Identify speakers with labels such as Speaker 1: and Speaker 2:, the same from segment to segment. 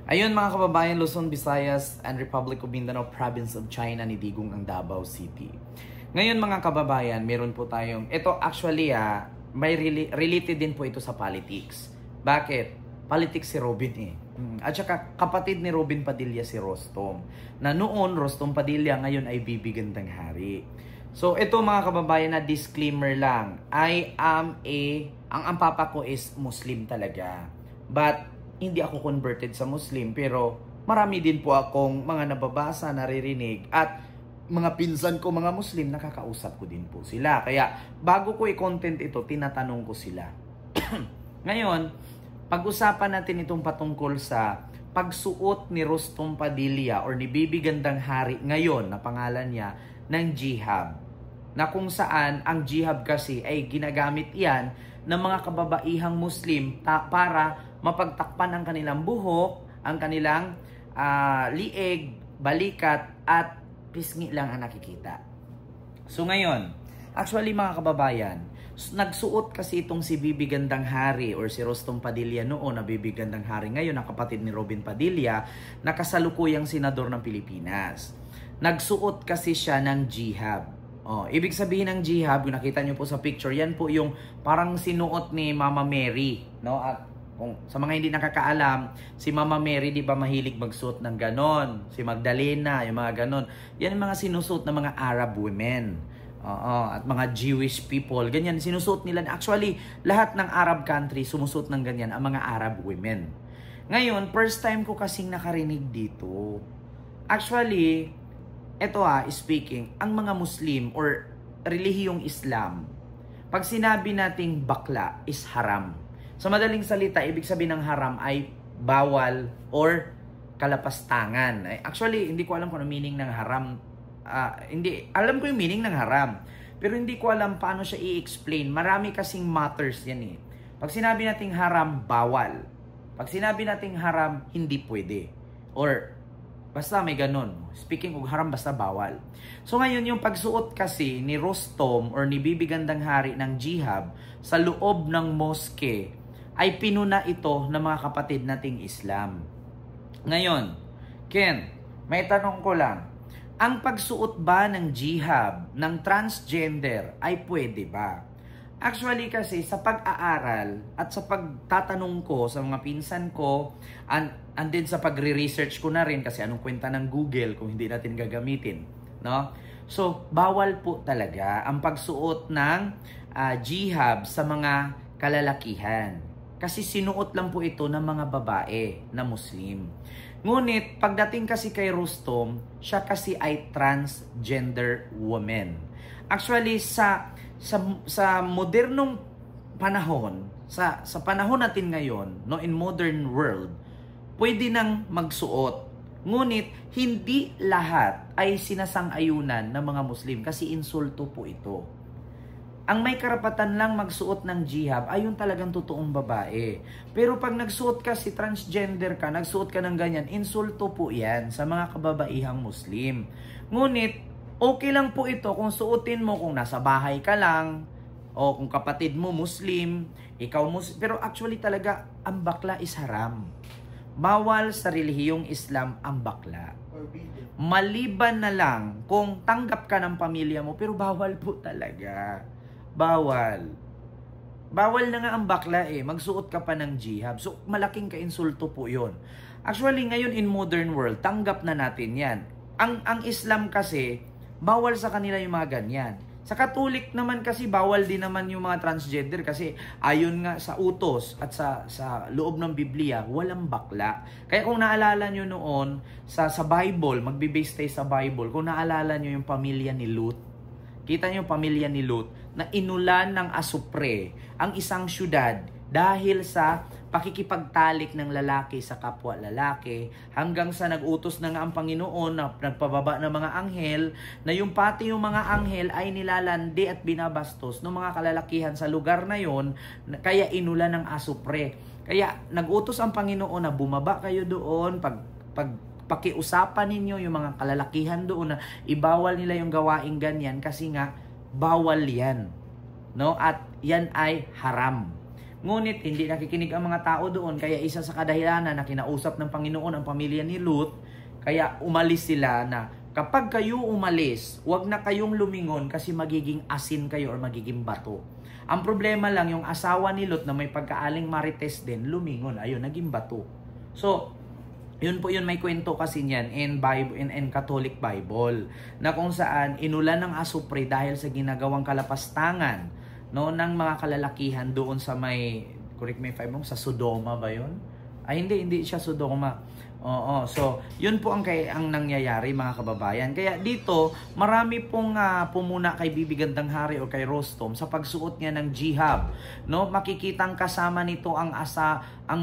Speaker 1: Ayun mga kababayan, Luzon, Visayas, and Republic of Mindanao, Province of China ni Digong ang Davao City. Ngayon mga kababayan, meron po tayong, ito actually may related din po ito sa politics. Bakit? Politics si Robin eh. At saka kapatid ni Robin Padilla si Rostom. Na noon, Rostom Padilla, ngayon ay Bibi Gandang Hari. So ito mga kababayan na disclaimer lang. Ang papa ko is Muslim talaga. But hindi ako converted sa Muslim, pero marami din po akong mga nababasa, naririnig, at mga pinsan ko mga Muslim, nakakausap ko din po sila. Kaya bago ko i-content ito, tinatanong ko sila. Ngayon, pag-usapan natin itong patungkol sa pagsuot ni Rostom Padilla or ni Bibi Gandang Hari ngayon na pangalan niya ng jihab. Na kung saan ang jihab kasi ay ginagamit yan ng mga kababaihang Muslim para mapagtakpan ang kanilang buhok, ang kanilang lieg, balikat, at pisngi lang ang nakikita. So ngayon, actually mga kababayan, nagsuot kasi itong si Bibi Gandang Hari or si Rostom Padilla noon na Bibi Gandang Hari ngayon, ang kapatid ni Robin Padilla, na kasalukuyang senador ng Pilipinas. Nagsuot kasi siya ng jihab. Ibig sabihin ng jihab, kung nakita nyo po sa picture, yan po yung parang sinuot ni Mama Mary, no? At kung sa mga hindi nakakaalam, si Mama Mary, di ba mahilig magsuot ng ganon? Si Magdalena, yung mga ganon. Yan yung mga sinusuot ng mga Arab women. At mga Jewish people. Ganyan, sinusuot nila. Actually, lahat ng Arab country, sumusuot ng ganyan, ang mga Arab women. Ngayon, first time ko kasing nakarinig dito. Actually, eto speaking, ang mga Muslim or relihiyong Islam, pag sinabi nating bakla is haram. Sa madaling salita, ibig sabihin ng haram ay bawal or kalapastangan. Actually, hindi ko alam kung ano meaning ng haram. Alam ko yung meaning ng haram. Pero hindi ko alam paano siya i-explain. Marami kasing matters yan eh. Pag sinabi nating haram, bawal. Pag sinabi nating haram, hindi pwede. Or basta may ganun. Speaking of haram, basta bawal. So ngayon, yung pagsuot kasi ni Rostom or ni Bibi Gandang Hari ng jihab sa loob ng moske ay pinuna ito ng mga kapatid nating Islam. Ngayon, Ken, may tanong ko lang. Ang pagsuot ba ng jihab ng transgender ay pwede ba? Actually kasi sa pag-aaral at sa pagtatanong ko sa mga pinsan ko and then sa pagre-research ko na rin kasi anong kwenta ng Google kung hindi natin gagamitin, no? So, bawal po talaga ang pagsuot ng jihab sa mga kalalakihan. Kasi sinuot lang po ito ng mga babae na Muslim. Ngunit, pagdating kasi kay Rostom, siya kasi ay transgender woman. Actually, sa modernong panahon, sa panahon natin ngayon, no, in modern world, pwede nang magsuot. Ngunit, hindi lahat ay sinasang-ayunan ng mga Muslim kasi insulto po ito. Ang may karapatan lang magsuot ng jihab ay yung talagang totoong babae. Pero pag nagsuot ka, si transgender ka, nagsuot ka ng ganyan, insulto po yan sa mga kababaihang Muslim. Ngunit, okay lang po ito kung suotin mo kung nasa bahay ka lang, o kung kapatid mo Muslim, ikaw Muslim. Pero actually talaga, ang bakla is haram. Bawal sa relihiyong Islam ang bakla. Maliban na lang kung tanggap ka ng pamilya mo, pero bawal po talaga. Bawal. Bawal na nga ang bakla eh. Magsuot ka pa ng jihab. So, malaking ka-insulto po yun. Actually, ngayon in modern world, tanggap na natin yan. Ang Islam kasi, bawal sa kanila yung mga ganyan. Sa Katolik naman kasi, bawal din naman yung mga transgender kasi ayon nga sa utos at sa loob ng Biblia, walang bakla. Kaya kung naalala nyo noon, sa Bible, magbe-base tayo sa Bible, kung naalala nyo yung pamilya ni Lot, kita niyo pamilya ni Lot na inulan ng asupre ang isang syudad dahil sa pakikipagtalik ng lalaki sa kapwa lalaki hanggang sa nag-utos na nga ang Panginoon na nagpababa ng mga anghel na yung pati yung mga anghel ay nilalandi at binabastos ng mga kalalakihan sa lugar na yon, kaya inulan ng asupre. Kaya nag-utos ang Panginoon na bumaba kayo doon pakiusapan ninyo yung mga kalalakihan doon na ibawal nila yung gawaing ganyan kasi nga bawal yan, no? At yan ay haram. Ngunit hindi nakikinig ang mga tao doon, kaya isa sa kadahilanan na kinausap ng Panginoon ang pamilya ni Lot, kaya umalis sila na kapag kayo umalis, huwag na kayong lumingon kasi magiging asin kayo or magiging bato. Ang problema lang, yung asawa ni Lot na may pagkaaling marites din, lumingon, ayun, naging bato. So, yun po yun, may kwento kasi niyan in Bible, in Catholic Bible, na kung saan inulan ng asupre dahil sa ginagawang kalapastangan, no, ng mga kalalakihan doon sa may, correct me if I'm wrong, sa Sodoma ba yun? Ay, hindi siya Sodoma. Oo, so yun po ang nangyayari, mga kababayan. Kaya dito, marami pong pumuna kay Bibi Gandang Hari o kay Rostom sa pagsuot niya ng jihab. No, makikitang kasama nito ang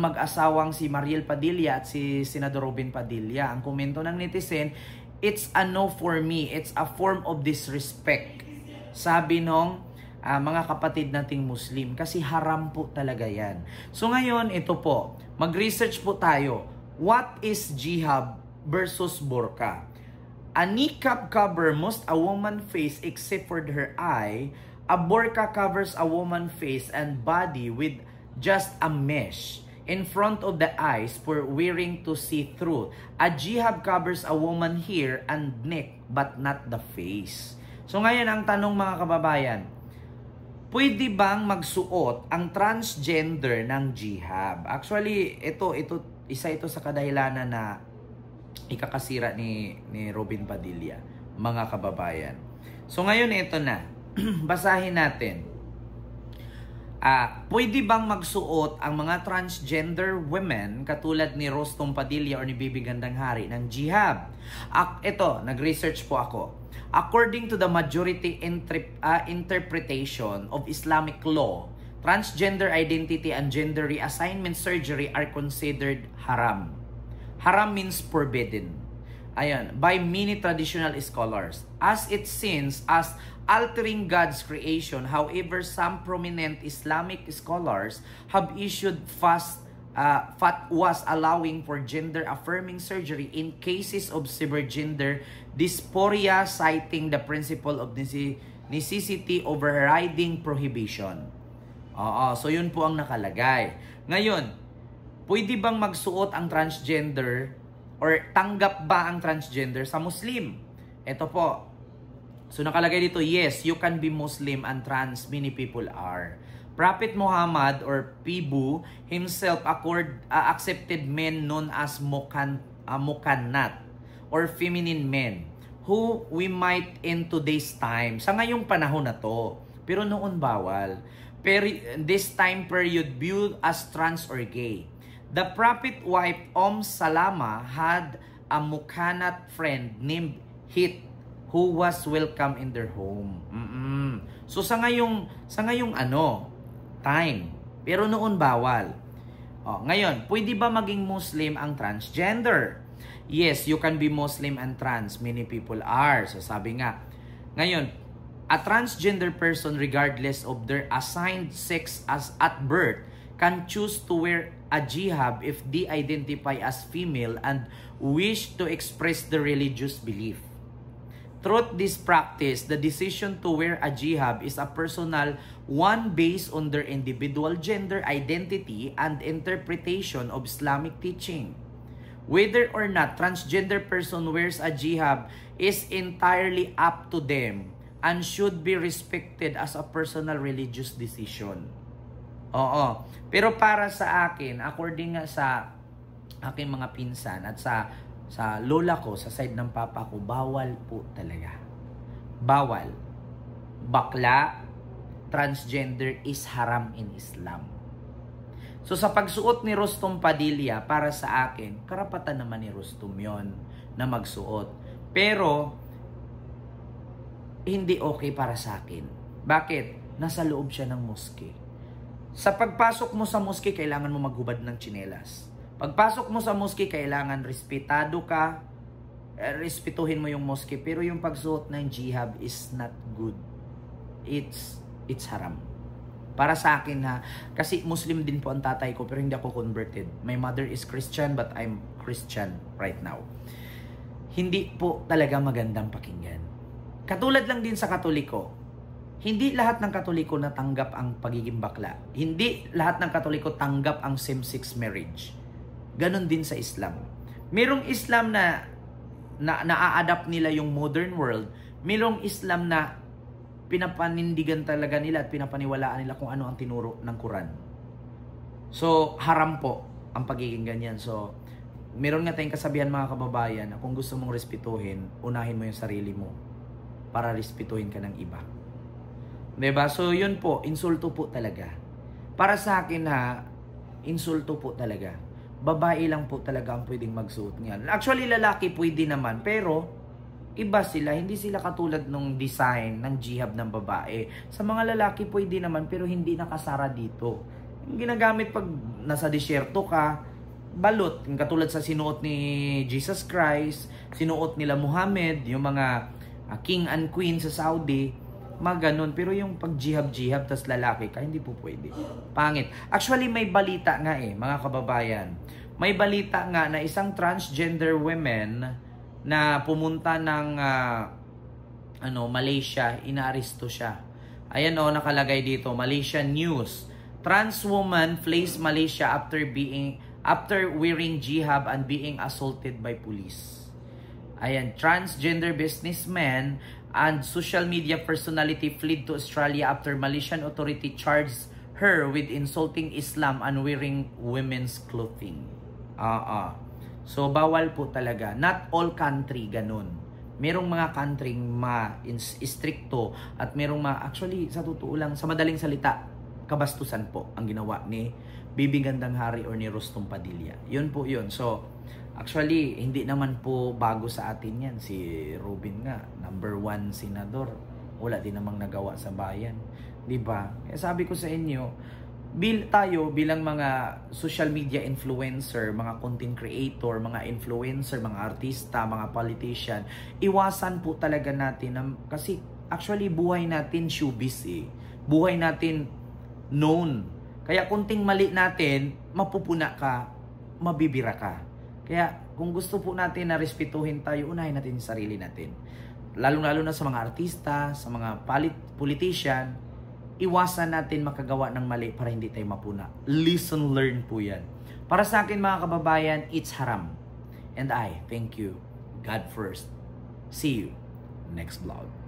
Speaker 1: mag-asawang si Mariel Padilla at si Senador Robin Padilla. Ang komento ng netizen, it's a no for me. It's a form of disrespect. Sabi nung mga kapatid nating Muslim, kasi haram po talaga yan. So ngayon, ito po, mag-research po tayo. What is jihab versus burqa? A niqab cover most a woman's face except for her eye. A burqa covers a woman's face and body with just a mesh in front of the eyes for wearing to see through. A jihab covers a woman's hair and neck but not the face. So ngayon ang tanong, mga kababayan, pwede bang magsuot ang transgender ng jihab? Actually, isa ito sa kadahilanan na ikakasira ni Robin Padilla, mga kababayan. So ngayon ito na, basahin natin. Pwede bang magsuot ang mga transgender women katulad ni Rostom Padilla or ni Bibi Gandang Hari ng jihab? Ito, nag-research po ako. According to the majority interpretation of Islamic law, transgender identity and gender reassignment surgery are considered haram. Haram means forbidden. Ayan, by many traditional scholars. As it seems as altering God's creation. However, some prominent Islamic scholars have issued fatwas allowing for gender-affirming surgery in cases of severe gender dysphoria, citing the principle of necessity overriding prohibition. So yun po ang nakalagay. Ngayon, pwede bang magsuot ang transgender or tanggap ba ang transgender sa Muslim? Ito po. So nakalagay dito, yes, you can be Muslim and trans, many people are. Prophet Muhammad or Pibu himself accepted men known as mukannat or feminine men who we might in today's time. Sa ngayong panahon na to. Pero noon bawal. This time period viewed as trans or gay. The prophet wife Salama had a mukannat friend named Hit who was welcome in their home. So sa ngayong time, pero noon bawal. Ngayon, pwede ba maging Muslim ang transgender? Yes, you can be Muslim and trans. Many people are. So sabi nga, ngayon, a transgender person, regardless of their assigned sex as at birth, can choose to wear a jihab if they identify as female and wish to express their religious belief. Through this practice, the decision to wear a jihab is a personal one based on their individual gender identity and interpretation of Islamic teaching. Whether or not transgender person wears a jihab is entirely up to them and should be respected as a personal religious decision. Pero para sa akin, according nga sa aking mga pinsan at sa lola ko, sa side ng papa ko, bawal po talaga. Bawal. Bakla, transgender is haram in Islam. So sa pagsuot ni Rostom Padilla, para sa akin, karapatan naman ni Rostom yon na magsuot. Pero hindi okay para sa akin. Bakit? Nasa loob siya ng moske. Sa pagpasok mo sa moske, kailangan mo maghubad ng tsinelas. Pagpasok mo sa moske, kailangan respetado ka, respetuhin mo yung moske, pero yung pagsuot ng jihab is not good. It's haram. Para sa akin ha, kasi Muslim din po ang tatay ko, pero hindi ako converted. My mother is Christian, but I'm Christian right now. Hindi po talaga magandang pakinggan. Katulad lang din sa Katoliko. hindi lahat ng Katoliko natanggap ang pagiging bakla. Hindi lahat ng Katoliko tanggap ang same-sex marriage. Ganon din sa Islam. Merong Islam na na-adapt nila yung modern world. Merong Islam na pinapanindigan talaga nila at pinapaniwalaan nila kung ano ang tinuro ng Quran. So, haram po ang pagiging ganyan. So, meron nga tayong kasabihan mga kababayan na kung gusto mong respetuhin, unahin mo yung sarili mo para respetuhin ka ng iba. Diba? So, yun po, insulto po talaga. Para sa akin ha, insulto po talaga. Babae lang po talaga ang pwedeng magsuot niyan. Actually, lalaki pwede naman, pero iba sila. Hindi sila katulad ng design ng jihab ng babae. Sa mga lalaki pwede naman, pero hindi nakasara dito. Yung ginagamit pag nasa disyerto ka, balot. Yung katulad sa sinuot ni Jesus Christ, sinuot nila Muhammad, yung mga king and queen sa Saudi, mga ganun. Pero yung pag jihab-jihab tas lalaki ka, hindi po pwede. Pangit. Actually, may balita nga mga kababayan. May balita nga na isang transgender women na pumunta ng Malaysia, inaaresto siya. Ayan nakalagay dito, Malaysian News. Trans woman flees Malaysia after wearing jihab and being assaulted by police. Ayan, transgender businessman and social media personality fled to Australia after Malaysian authority charged her with insulting Islam and wearing women's clothing. So, bawal po talaga. Not all country ganun. Merong mga country ma-istrikto at merong actually, sa totoo lang, sa madaling salita, kabastusan po ang ginawa ni Bibi Gandang Hari or ni Rostom Padilla. Yun po yun. So, actually, hindi naman po bago sa atin yan. Si Robin nga, number 1 senador. Wala din namang nagawa sa bayan. Diba? Kaya sabi ko sa inyo, tayo bilang mga social media influencer, mga content creator, mga influencer, mga artista, mga politician, iwasan po talaga natin kasi actually buhay natin showbiz Buhay natin known. Kaya kunting mali natin, mapupuna ka, mabibira ka. Kaya kung gusto po natin na respetuhin tayo, unahin natin yung sarili natin. Lalo-lalo na sa mga artista, sa mga politician, iwasan natin makagawa ng mali para hindi tayo mapuna. Listen, learn po yan. Para sa akin mga kababayan, it's haram. And I thank you. God first. See you next vlog.